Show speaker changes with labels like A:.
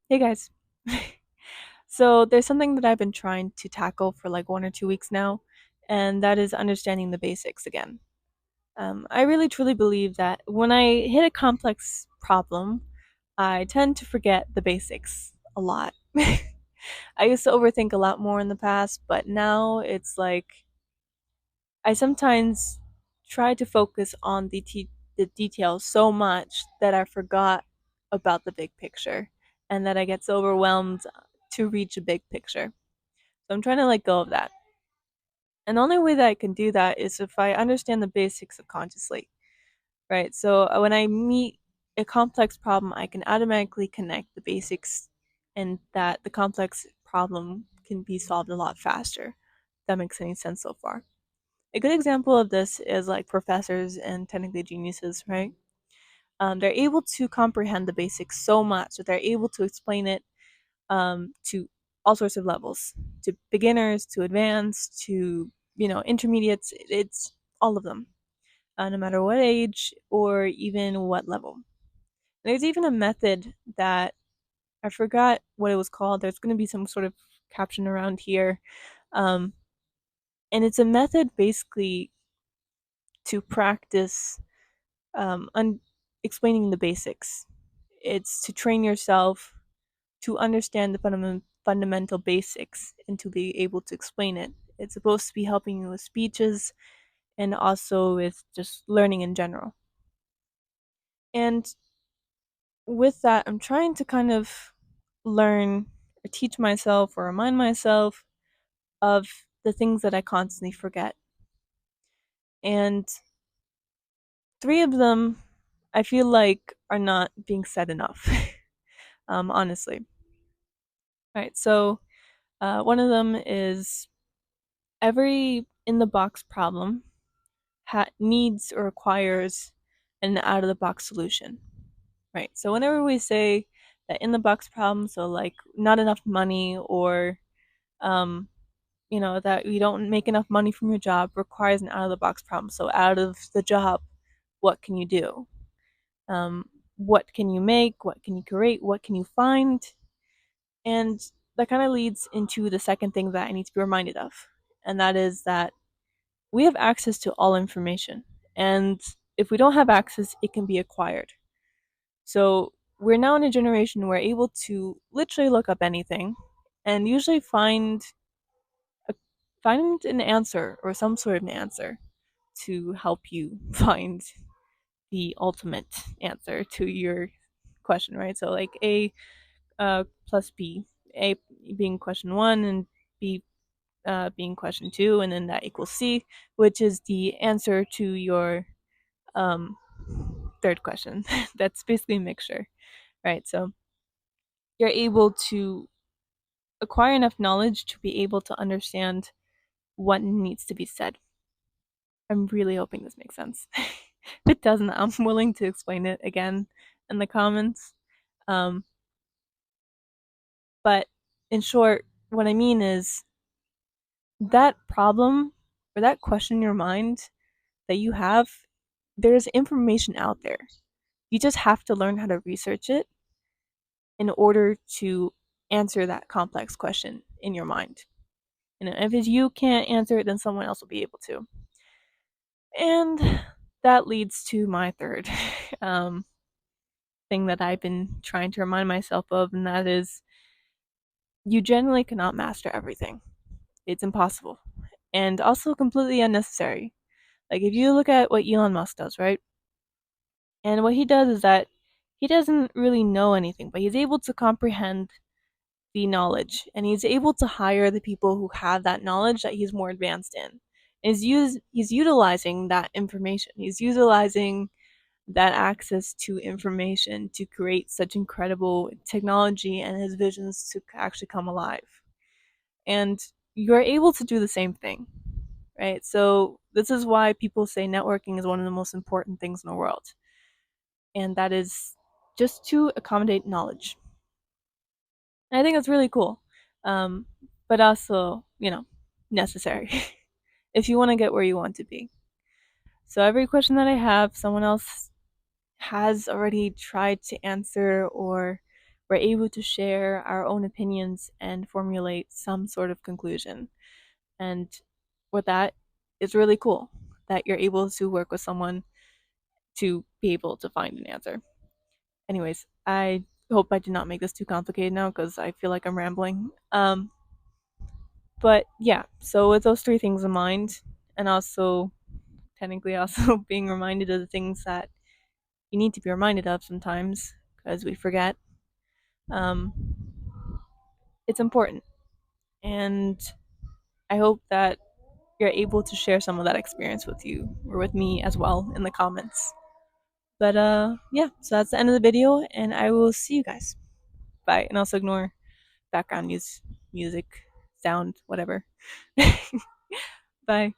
A: Hey guys. So there's something that I've been trying to tackle for like 1 or 2 weeks now, and that is understanding the basics again. I really truly believe that when I hit a complex problem, I tend to forget the basics a lot. I used to overthink a lot more in the past, but now it's like I sometimes try to focus on the details so much that I forgot about the big picture and that I get so overwhelmed to reach a big picture. So I'm trying to let go of that. And the only way that I can do that is if I understand the basics subconsciously, right? So when I meet a complex problem, I can automatically connect the basics and that the complex problem can be solved a lot faster. If that makes any sense so far. A good example of this is like professors and technically geniuses, right? They're able to comprehend the basics so much that they're able to explain it to all sorts of levels, to beginners, to advanced, to intermediates. It's all of them, no matter what age or even what level. There's even a method that I forgot what it was called. There's going to be some sort of caption around here, um, and it's a method basically to practice explaining the basics. It's to train yourself to understand the fundamental basics and to be able to explain it. It's supposed to be helping you with speeches and also with just learning in general. And with that, I'm trying to kind of learn or teach myself or remind myself of the things that I constantly forget. And three of them I feel like are not being said enough, honestly. All right, so one of them is every in the box problem needs or requires an out of the box solution, right? So whenever we say that in the box problem, so like not enough money or um, that you don't make enough money from your job requires an out of the box problem. So out of the job, what can you do? Um, what can you make? What can you create? What can you find? And that kind of leads into the second thing that I need to be reminded of, and that is that we have access to all information. And if we don't have access, it can be acquired. So we're now in a generation where we're able to literally look up anything and usually a, find an answer or some sort of an answer to help you find the ultimate answer to your question, right? So like A plus B, A being question one and B being question two, and then that equals C, which is the answer to your um, third question. That's basically a mixture, right? So you're able to acquire enough knowledge to be able to understand what needs to be said. I'm really hoping this makes sense. If it doesn't, I'm willing to explain it again in the comments. Um, but in short, what I mean is that problem or that question in your mind that you have, there's information out there. You just have to learn how to research it in order to answer that complex question in your mind. And if you can't answer it, then someone else will be able to. And that leads to my third um, thing that I've been trying to remind myself of, and that is you generally cannot master everything. It's impossible and also completely unnecessary. Like if you look at what Elon Musk does, right? And what he does is that he doesn't really know anything, but he's able to comprehend the knowledge and he's able to hire the people who have that knowledge that he's more advanced in. And he's utilizing that information. He's utilizing that access to information to create such incredible technology and his visions to actually come alive. And you're able to do the same thing, right? So this is why people say networking is one of the most important things in the world. And that is just to accommodate knowledge. And I think that's really cool. Um, but also, necessary if you want to get where you want to be. So every question that I have, someone else has already tried to answer or we're able to share our own opinions and formulate some sort of conclusion. And with that, it's really cool that you're able to work with someone to be able to find an answer. Anyways, I hope I did not make this too complicated now because I feel like I'm rambling. But yeah, so with those three things in mind, and also technically also being reminded of the things that you need to be reminded of sometimes because we forget, um, it's important. And I hope that you're able to share some of that experience with you or with me as well in the comments. But yeah, so that's the end of the video, and I will see you guys. Bye. And also ignore background music, sound, whatever. Bye.